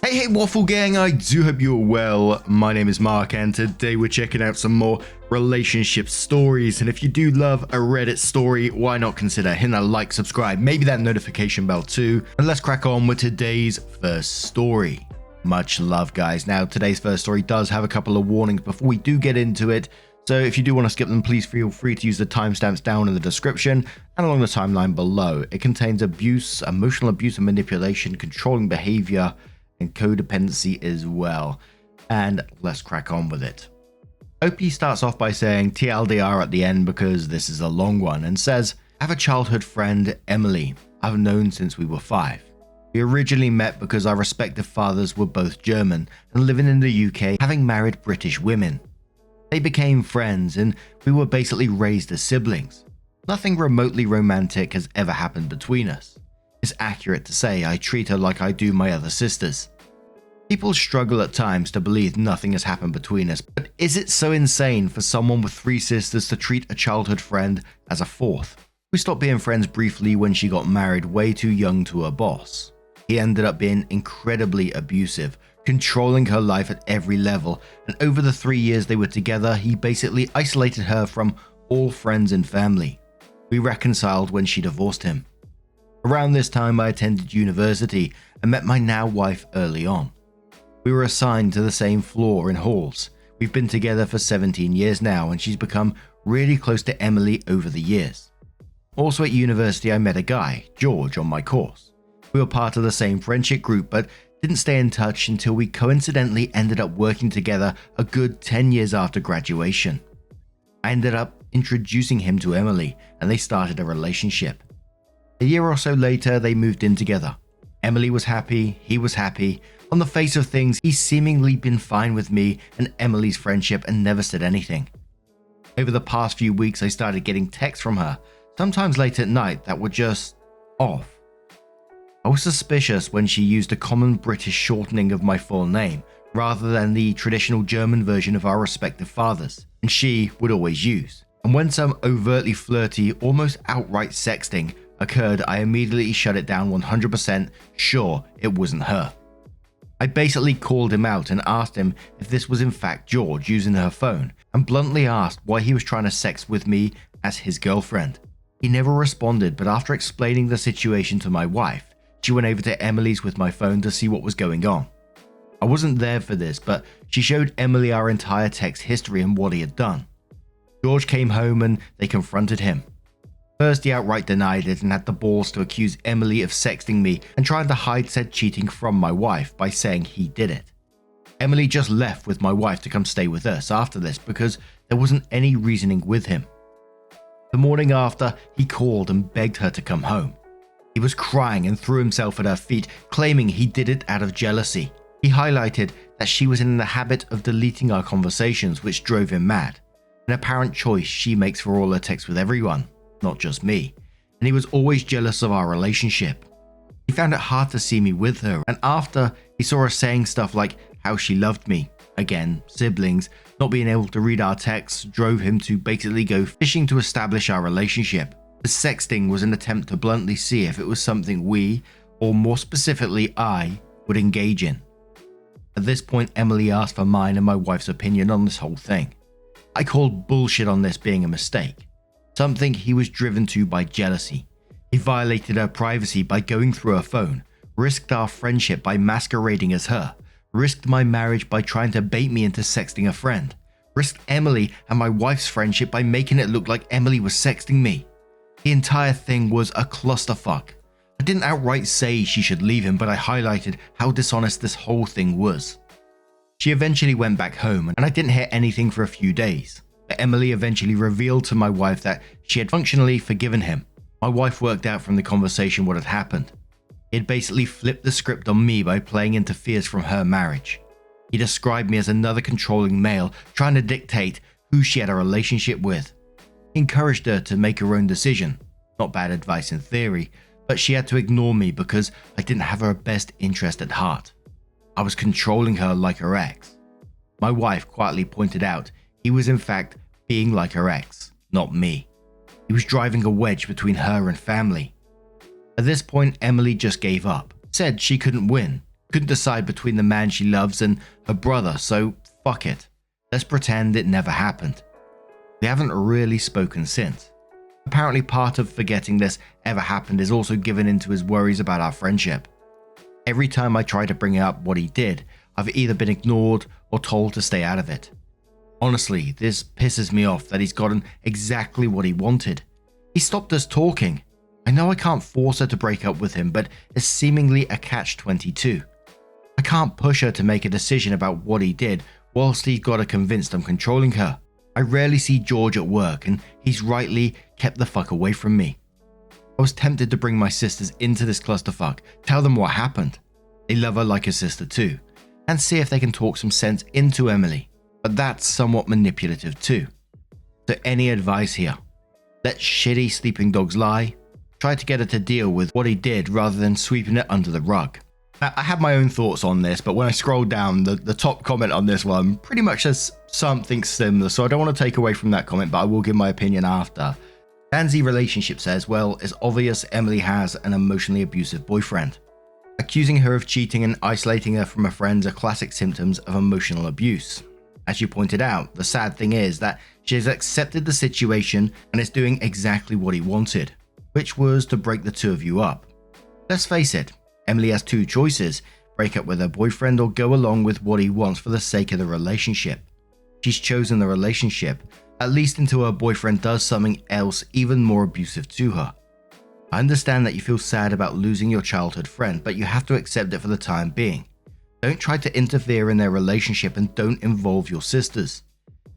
Hey Waffle Gang, I do hope you're well. My name is Mark and today we're checking out some more relationship stories, and if you do love a Reddit story, why not consider hitting that like, subscribe, maybe that notification bell too, and let's crack on with today's first story. Much love guys. Now today's first story does have a couple of warnings before we do get into it, so if you do want to skip them, please feel free to use the timestamps down in the description and along the timeline below. It contains abuse, emotional abuse and manipulation, controlling behavior, and codependency as well. And let's crack on with it. OP starts off by saying TLDR at the end because this is a long one, and says, I have a childhood friend, Emily, I've known since we were 5. We originally met because our respective fathers were both German and living in the UK, having married British women. They became friends and we were basically raised as siblings. Nothing remotely romantic has ever happened between us. It's accurate to say I treat her like I do my other sisters. People struggle at times to believe nothing has happened between us, but is it so insane for someone with 3 sisters to treat a childhood friend as a 4th? We stopped being friends briefly when she got married way too young to her boss. He ended up being incredibly abusive, controlling her life at every level, and over the 3 years they were together, he basically isolated her from all friends and family. We reconciled when she divorced him. Around this time I attended university and met my now wife early on. We were assigned to the same floor in halls. We've been together for 17 years now and she's become really close to Emily over the years. Also at university I met a guy, George, on my course. We were part of the same friendship group but didn't stay in touch until we coincidentally ended up working together a good 10 years after graduation. I ended up introducing him to Emily and they started a relationship. A year or so later, they moved in together. Emily was happy, he was happy. On the face of things, he's seemingly been fine with me and Emily's friendship and never said anything. Over the past few weeks, I started getting texts from her, sometimes late at night, that were just off. I was suspicious when she used a common British shortening of my full name, rather than the traditional German version of our respective fathers, and she would always use. And when some overtly flirty, almost outright sexting occurred, I immediately shut it down 100% sure it wasn't her. I basically called him out and asked him if this was in fact George using her phone, and bluntly asked why he was trying to sex with me as his girlfriend. He never responded, but after explaining the situation to my wife, she went over to Emily's with my phone to see what was going on. I wasn't there for this, but she showed Emily our entire text history and what he had done. George came home and they confronted him. First, he outright denied it and had the balls to accuse Emily of sexting me and trying to hide said cheating from my wife by saying he did it. Emily just left with my wife to come stay with us after this because there wasn't any reasoning with him. The morning after, he called and begged her to come home. He was crying and threw himself at her feet, claiming he did it out of jealousy. He highlighted that she was in the habit of deleting our conversations, which drove him mad. An apparent choice she makes for all her texts with everyone, not just me, and he was always jealous of our relationship. He found it hard to see me with her, and after he saw her saying stuff like how she loved me, again, siblings, not being able to read our texts drove him to basically go fishing to establish our relationship. The sexting was an attempt to bluntly see if it was something we, or more specifically I, would engage in. At this point, Emily asked for mine and my wife's opinion on this whole thing. I called bullshit on this being a mistake. Something he was driven to by jealousy. He violated her privacy by going through her phone, risked our friendship by masquerading as her, risked my marriage by trying to bait me into sexting a friend, risked Emily and my wife's friendship by making it look like Emily was sexting me. The entire thing was a clusterfuck. I didn't outright say she should leave him, but I highlighted how dishonest this whole thing was. She eventually went back home and I didn't hear anything for a few days. Emily eventually revealed to my wife that she had functionally forgiven him. My wife worked out from the conversation what had happened. He had basically flipped the script on me by playing into fears from her marriage. He described me as another controlling male trying to dictate who she had a relationship with. He encouraged her to make her own decision. Not bad advice in theory, but she had to ignore me because I didn't have her best interest at heart. I was controlling her like her ex. My wife quietly pointed out he was in fact being like her ex, not me. He was driving a wedge between her and family. At this point, Emily just gave up, said she couldn't win, Couldn't decide between the man she loves and her brother, so fuck it. Let's pretend it never happened. We haven't really spoken since. Apparently part of forgetting this ever happened is also given into his worries about our friendship. Every time I try to bring up what he did, I've either been ignored or told to stay out of it. Honestly, this pisses me off that he's gotten exactly what he wanted. He stopped us talking. I know I can't force her to break up with him, but it's seemingly a catch-22. I can't push her to make a decision about what he did whilst he's got her convinced I'm controlling her. I rarely see George at work and he's rightly kept the fuck away from me. I was tempted to bring my sisters into this clusterfuck, tell them what happened. They love her like a sister too, and see if they can talk some sense into Emily, but that's somewhat manipulative too. So any advice here? Let shitty sleeping dogs lie? Try to get her to deal with what he did rather than sweeping it under the rug. Now, I have my own thoughts on this, but when I scroll down, the top comment on this one pretty much says something similar, so I don't want to take away from that comment, but I will give my opinion after. Danzy Relationship says, well, it's obvious Emily has an emotionally abusive boyfriend. Accusing her of cheating and isolating her from her friends are classic symptoms of emotional abuse. As you pointed out, the sad thing is that she has accepted the situation and is doing exactly what he wanted, which was to break the two of you up. Let's face it, Emily has two choices: break up with her boyfriend or go along with what he wants for the sake of the relationship. She's chosen the relationship, at least until her boyfriend does something else even more abusive to her. I understand that you feel sad about losing your childhood friend, but you have to accept it for the time being. Don't try to interfere in their relationship and don't involve your sisters.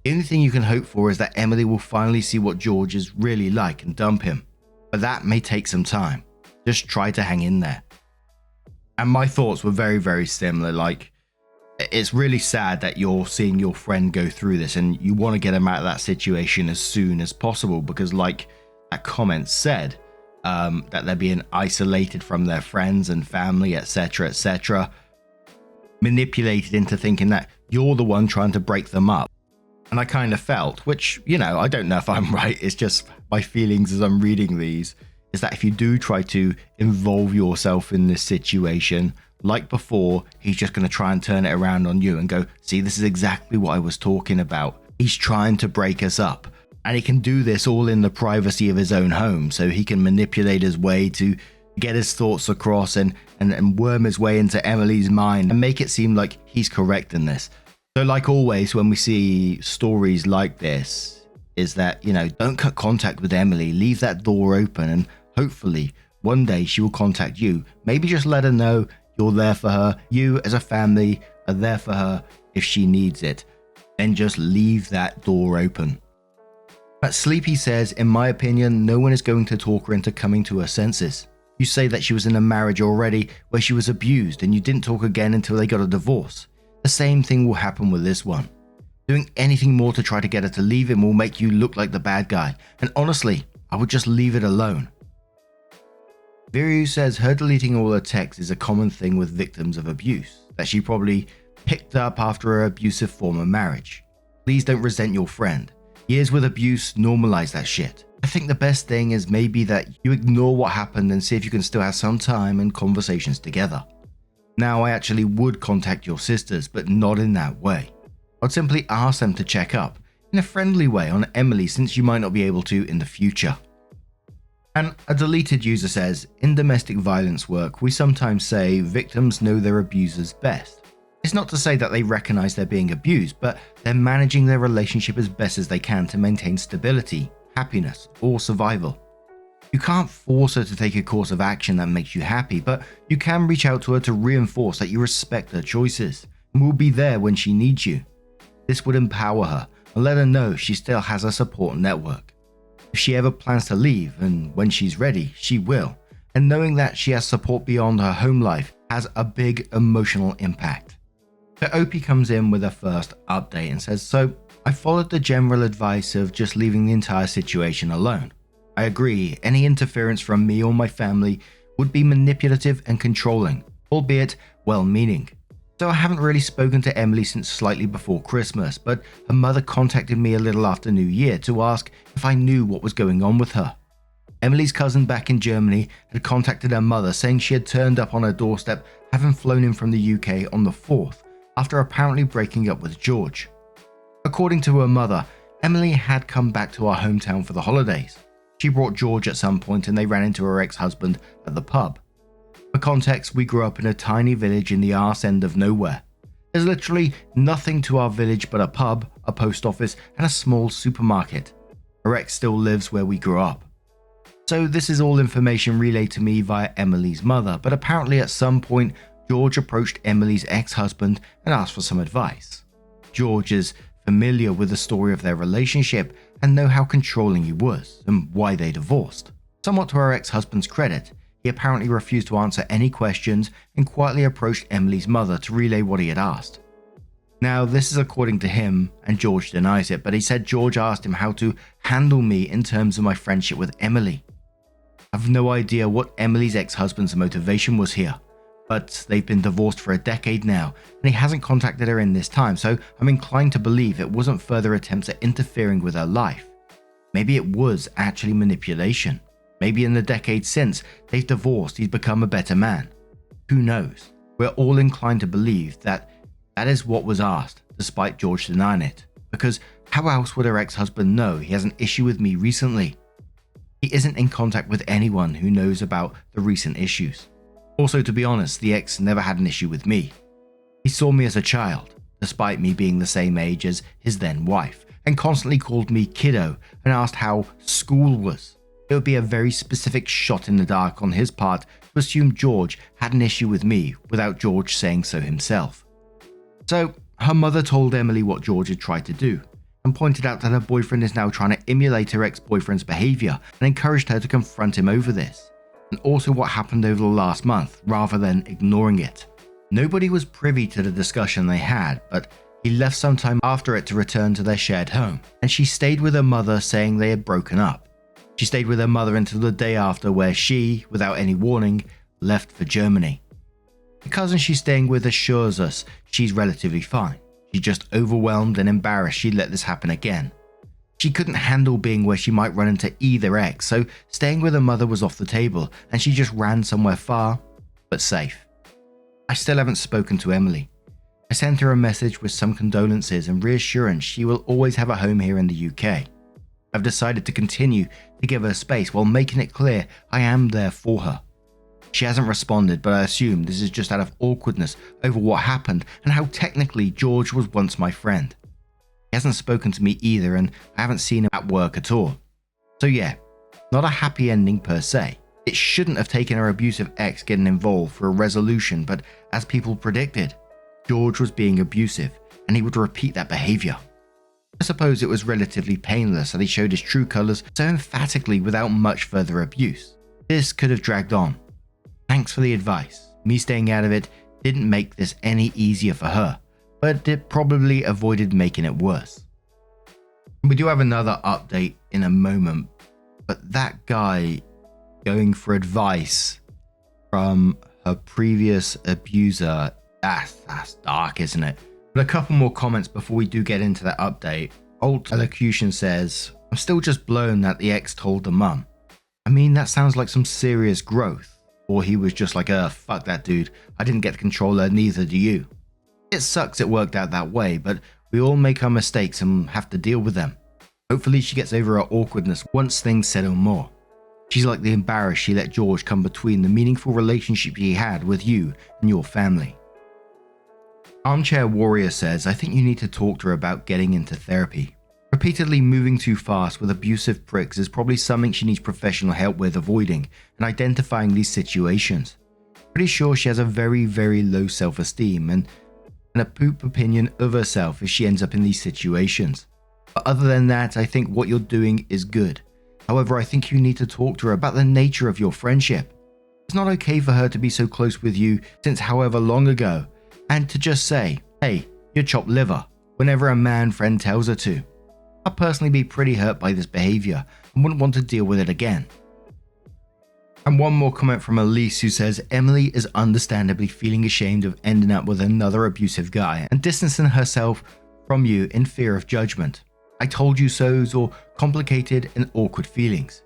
The only thing you can hope for is that Emily will finally see what George is really like and dump him, but that may take some time. Just try to hang in there. And my thoughts were very, very similar. Like, it's really sad that you're seeing your friend go through this and you want to get him out of that situation as soon as possible, because like that comment said, that they're being isolated from their friends and family, etc., manipulated into thinking that you're the one trying to break them up. And I kind of felt, which, you know, I don't know if I'm right, it's just my feelings as I'm reading these, is that if you do try to involve yourself in this situation, like before, he's just going to try and turn it around on you and go, see, this is exactly what I was talking about. He's trying to break us up. And he can do this all in the privacy of his own home, so he can manipulate his way to get his thoughts across and worm his way into Emily's mind and make it seem like he's correct in this. So like always, when we see stories like this, is that, you know, don't cut contact with Emily, leave that door open, and hopefully one day she will contact you. Maybe just let her know you're there for her. You as a family are there for her if she needs it. Then just leave that door open. But Sleepy says, in my opinion, no one is going to talk her into coming to her senses. You say that she was in a marriage already where she was abused and you didn't talk again until they got a divorce. The same thing will happen with this one. Doing anything more to try to get her to leave him will make you look like the bad guy. And honestly, I would just leave it alone. Viryu says her deleting all her texts is a common thing with victims of abuse, that she probably picked up after her abusive former marriage. Please don't resent your friend. Years with abuse normalize that shit. I think the best thing is maybe that you ignore what happened and see if you can still have some time and conversations together. Now, I actually would contact your sisters, but not in that way. I'd simply ask them to check up in a friendly way on Emily, since you might not be able to in the future. And a deleted user says, in domestic violence work, we sometimes say victims know their abusers best. It's not to say that they recognize they're being abused, but they're managing their relationship as best as they can to maintain stability, happiness, or survival. You can't force her to take a course of action that makes you happy, but you can reach out to her to reinforce that you respect her choices and will be there when she needs you. This would empower her and let her know she still has a support network. If she ever plans to leave, and when she's ready, she will, and knowing that she has support beyond her home life has a big emotional impact. So Opie comes in with her first update and says, so I followed the general advice of just leaving the entire situation alone. I agree, any interference from me or my family would be manipulative and controlling, albeit well-meaning. So I haven't really spoken to Emily since slightly before Christmas, but her mother contacted me a little after New Year to ask if I knew what was going on with her. Emily's cousin back in Germany had contacted her mother saying she had turned up on her doorstep having flown in from the UK on the 4th after apparently breaking up with George. According to her mother, Emily had come back to our hometown for the holidays. She brought George at some point and they ran into her ex-husband at the pub. For context, we grew up in a tiny village in the arse end of nowhere. There's literally nothing to our village but a pub, a post office, and a small supermarket. Her ex still lives where we grew up. So this is all information relayed to me via Emily's mother, but apparently at some point George approached Emily's ex-husband and asked for some advice. George is familiar with the story of their relationship and know how controlling he was and why they divorced. Somewhat to her ex-husband's credit, he apparently refused to answer any questions and quietly approached Emily's mother to relay what he had asked. Now, this is according to him, and George denies it, but he said George asked him how to handle me in terms of my friendship with Emily. I've no idea what Emily's ex-husband's motivation was here, but they've been divorced for a decade now, and he hasn't contacted her in this time, so I'm inclined to believe it wasn't further attempts at interfering with her life. Maybe it was actually manipulation. Maybe in the decade since they've divorced, he's become a better man. Who knows? We're all inclined to believe that is what was asked, despite George denying it, because how else would her ex-husband know he has an issue with me recently? He isn't in contact with anyone who knows about the recent issues. Also, to be honest, the ex never had an issue with me. He saw me as a child, despite me being the same age as his then wife, and constantly called me kiddo and asked how school was. It would be a very specific shot in the dark on his part to assume George had an issue with me without George saying so himself. So, her mother told Emily what George had tried to do, and pointed out that her boyfriend is now trying to emulate her ex-boyfriend's behaviour and encouraged her to confront him over this, and also what happened over the last month, rather than ignoring it. Nobody was privy to the discussion they had, but he left sometime after it to return to their shared home, and she stayed with her mother saying they had broken up. She stayed with her mother until the day after, where she, without any warning, left for Germany. The cousin she's staying with assures us she's relatively fine. She's just overwhelmed and embarrassed she'd let this happen again. She couldn't handle being where she might run into either ex, so staying with her mother was off the table, and she just ran somewhere far, but safe. I still haven't spoken to Emily. I sent her a message with some condolences and reassurance she will always have a home here in the UK. I've decided to continue to give her space while making it clear I am there for her. She hasn't responded, but I assume this is just out of awkwardness over what happened and how technically George was once my friend. He hasn't spoken to me either, and I haven't seen him at work at all. So yeah, not a happy ending per se. It shouldn't have taken her abusive ex getting involved for a resolution, but as people predicted, George was being abusive and he would repeat that behaviour. I suppose it was relatively painless that he showed his true colours so emphatically without much further abuse. This could have dragged on. Thanks for the advice. Me staying out of it didn't make this any easier for her, but it probably avoided making it worse. We do have another update in a moment, but that guy going for advice from her previous abuser, that's dark, isn't it? But a couple more comments before we do get into that update. Alt Elocution says, I'm still just blown that the ex told the mum. I mean, that sounds like some serious growth. Or he was just like, fuck that dude, I didn't get the controller, neither do you. It sucks it worked out that way, but we all make our mistakes and have to deal with them. Hopefully she gets over her awkwardness once things settle more. She's likely embarrassed she let George come between the meaningful relationship he had with you and your family. Armchair Warrior says, I think you need to talk to her about getting into therapy. Repeatedly moving too fast with abusive pricks is probably something she needs professional help with avoiding and identifying these situations. Pretty sure she has a very, very low self-esteem and a poop opinion of herself if she ends up in these situations. But other than that, I think what you're doing is good. However, I think you need to talk to her about the nature of your friendship. It's not okay for her to be so close with you since however long ago, and to just say, hey, you're chopped liver, whenever a man friend tells her to. I'd personally be pretty hurt by this behaviour and wouldn't want to deal with it again. And one more comment from Elise who says, Emily is understandably feeling ashamed of ending up with another abusive guy and distancing herself from you in fear of judgment. I told you so's or complicated and awkward feelings.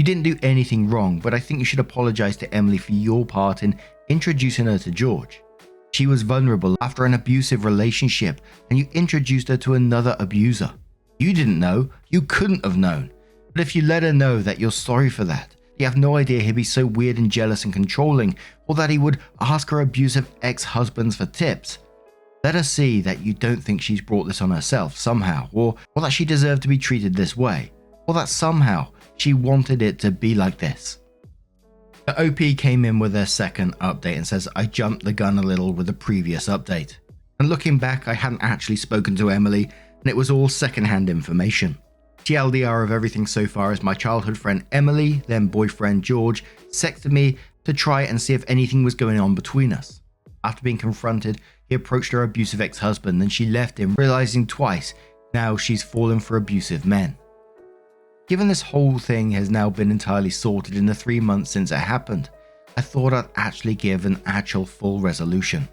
You didn't do anything wrong, but I think you should apologize to Emily for your part in introducing her to George. She was vulnerable after an abusive relationship, and you introduced her to another abuser. You didn't know, you couldn't have known. But if you let her know that you're sorry for that, you have no idea he'd be so weird and jealous and controlling, or that he would ask her abusive ex-husbands for tips. Let her see that you don't think she's brought this on herself somehow, or that she deserved to be treated this way, or that somehow she wanted it to be like this. The OP came in with their second update and says, I jumped the gun a little with the previous update. And looking back, I hadn't actually spoken to Emily, and it was all secondhand information. TLDR of everything so far is my childhood friend Emily, then boyfriend George, sexted me to try and see if anything was going on between us. After being confronted, he approached her abusive ex-husband and she left him, realizing twice now she's fallen for abusive men. Given this whole thing has now been entirely sorted in the 3 months since it happened, I thought I'd actually give an actual full resolution.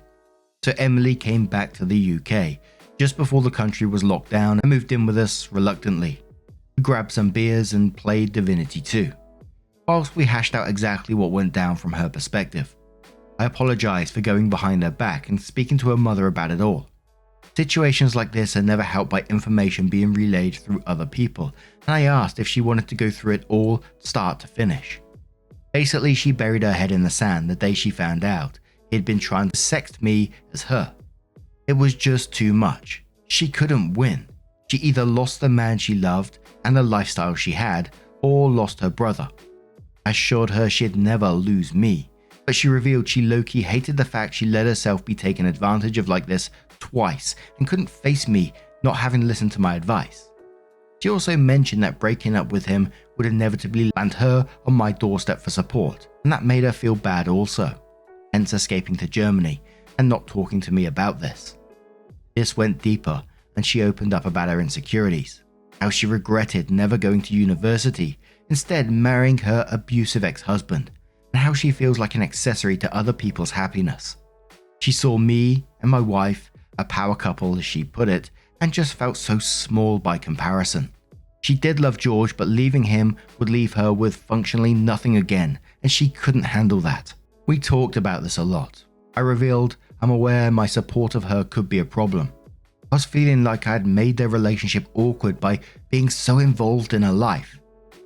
So Emily came back to the UK just before the country was locked down and moved in with us reluctantly. We grabbed some beers and played Divinity 2, whilst we hashed out exactly what went down from her perspective. I apologised for going behind her back and speaking to her mother about it all. Situations like this are never helped by information being relayed through other people, and I asked if she wanted to go through it all start to finish. Basically, she buried her head in the sand the day she found out he'd been trying to sext me as her. It was just too much. She couldn't win. She either lost the man she loved and the lifestyle she had, or lost her brother. I assured her she'd never lose me, but she revealed she low-key hated the fact she let herself be taken advantage of like this twice and couldn't face me not having listened to my advice. She also mentioned that breaking up with him would inevitably land her on my doorstep for support, and that made her feel bad also, hence escaping to Germany and not talking to me about this. This went deeper and she opened up about her insecurities, how she regretted never going to university, instead marrying her abusive ex-husband, and how she feels like an accessory to other people's happiness. She saw me and my wife, a power couple as she put it, and just felt so small by comparison. She did love George, but leaving him would leave her with functionally nothing again, and she couldn't handle that. We talked about this a lot. I revealed I'm aware my support of her could be a problem. I was feeling like I had made their relationship awkward by being so involved in her life.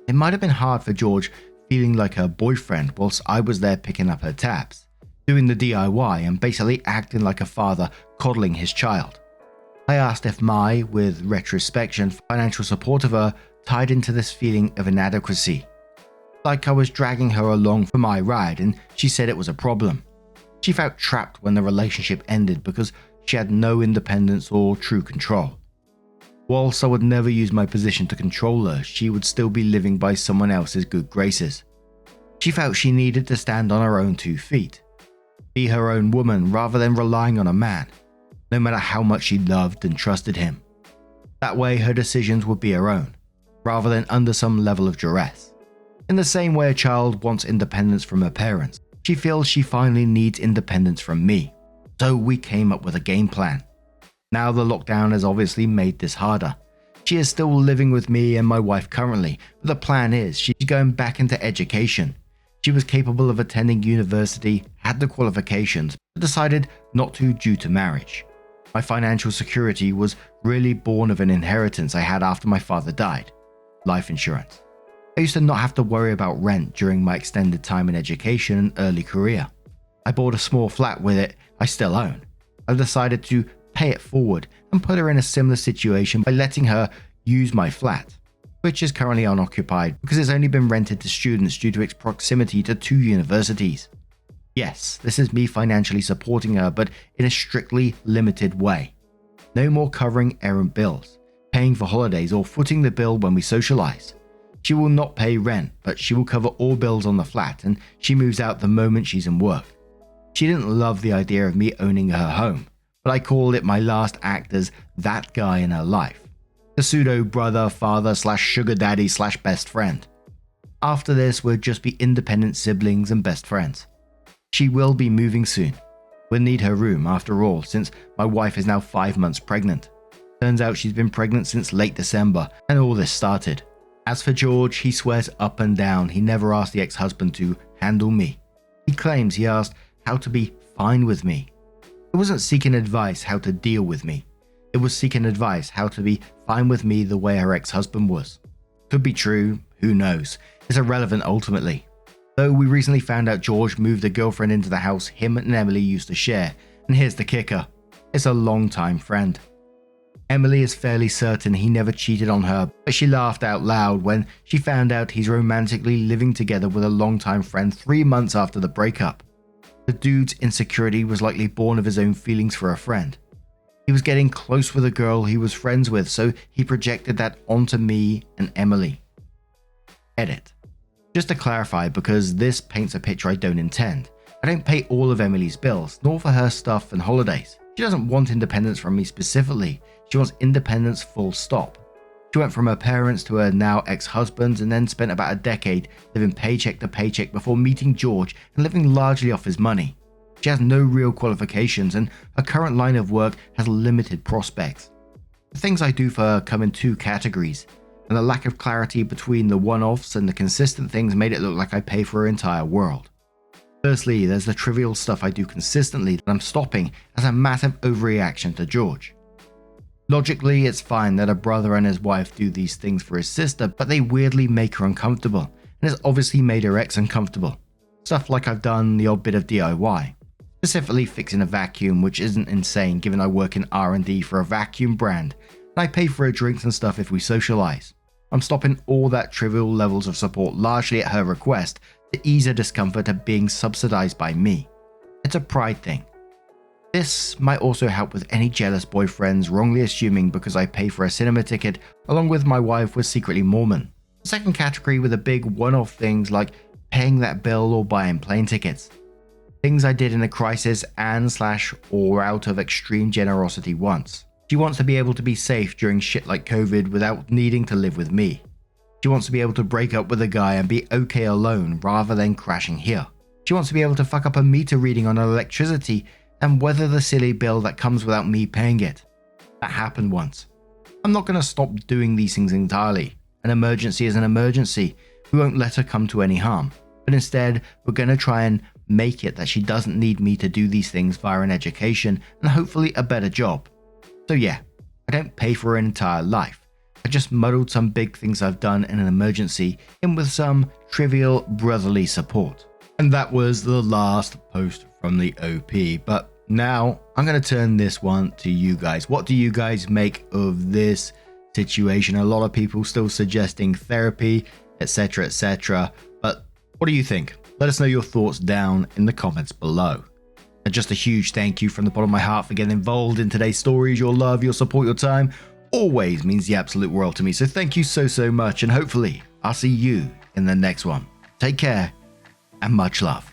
It might have been hard for George feeling like her boyfriend whilst I was there picking up her tabs, doing the DIY and basically acting like a father coddling his child. I asked if my, with retrospection, financial support of her tied into this feeling of inadequacy. Like I was dragging her along for my ride, and she said it was a problem. She felt trapped when the relationship ended because she had no independence or true control. Whilst I would never use my position to control her, she would still be living by someone else's good graces. She felt she needed to stand on her own 2 feet, be her own woman rather than relying on a man, no matter how much she loved and trusted him. That way her decisions would be her own, rather than under some level of duress. In the same way a child wants independence from her parents, she feels she finally needs independence from me. So we came up with a game plan. Now the lockdown has obviously made this harder. She is still living with me and my wife currently, but the plan is she's going back into education. She was capable of attending university, had the qualifications, but decided not to due to marriage. My financial security was really born of an inheritance I had after my father died. Life insurance. I used to not have to worry about rent during my extended time in education and early career. I bought a small flat with it I still own. I decided to pay it forward and put her in a similar situation by letting her use my flat, which is currently unoccupied because it's only been rented to students due to its proximity to 2 universities. Yes, this is me financially supporting her, but in a strictly limited way. No more covering errand bills, paying for holidays, or footing the bill when we socialize. She will not pay rent, but she will cover all bills on the flat, and she moves out the moment she's in work. She didn't love the idea of me owning her home, but I called it my last act as that guy in her life. The pseudo brother, father / sugar daddy / best friend. After this, we'll just be independent siblings and best friends. She will be moving soon. We'll need her room after all, since my wife is now 5 months pregnant. Turns out she's been pregnant since late December, and all this started. As for George, he swears up and down he never asked the ex-husband to handle me. He claims he asked how to be fine with me. It wasn't seeking advice how to deal with me. It was seeking advice how to be fine with me the way her ex-husband was. Could be true, who knows. It's irrelevant ultimately. Though we recently found out George moved a girlfriend into the house him and Emily used to share, and here's the kicker. It's a long-time friend. Emily is fairly certain he never cheated on her, but she laughed out loud when she found out he's romantically living together with a longtime friend 3 months after the breakup. The dude's insecurity was likely born of his own feelings for a friend. He was getting close with a girl he was friends with, so he projected that onto me and Emily. Edit. Just to clarify, because this paints a picture I don't intend. I don't pay all of Emily's bills, nor for her stuff and holidays. She doesn't want independence from me specifically. She wants independence full stop. She went from her parents to her now ex-husband and then spent about a decade living paycheck to paycheck before meeting George and living largely off his money. She has no real qualifications and her current line of work has limited prospects. The things I do for her come in two categories, and the lack of clarity between the one-offs and the consistent things made it look like I pay for her entire world. Firstly, there's the trivial stuff I do consistently that I'm stopping as a massive overreaction to George. Logically, it's fine that a brother and his wife do these things for his sister, but they weirdly make her uncomfortable, and it's obviously made her ex uncomfortable. Stuff like I've done the odd bit of DIY, specifically fixing a vacuum, which isn't insane given I work in R&D for a vacuum brand, and I pay for her drinks and stuff if we socialize. I'm stopping all that trivial levels of support largely at her request to ease her discomfort at being subsidized by me. It's a pride thing. This might also help with any jealous boyfriends wrongly assuming because I pay for a cinema ticket along with my wife was secretly Mormon. The second category were the big one-off things like paying that bill or buying plane tickets. Things I did in a crisis and/or out of extreme generosity once. She wants to be able to be safe during shit like COVID without needing to live with me. She wants to be able to break up with a guy and be okay alone rather than crashing here. She wants to be able to fuck up a meter reading on her electricity and weather the silly bill that comes without me paying it. That happened once. I'm not going to stop doing these things entirely. An emergency is an emergency. We won't let her come to any harm. But instead, we're going to try and make it that she doesn't need me to do these things via an education and hopefully a better job. So yeah, I don't pay for her entire life. I just muddled some big things I've done in an emergency in with some trivial brotherly support. And that was the last post from the OP. But now I'm going to turn this one to you guys. What do you guys make of this situation? A lot of people still suggesting therapy, etc., etc. But what do you think? Let us know your thoughts down in the comments below. And just a huge thank you from the bottom of my heart for getting involved in today's stories. Your love, your support, your time always means the absolute world to me. So thank you so much, and hopefully I'll see you in the next one. Take care and much love.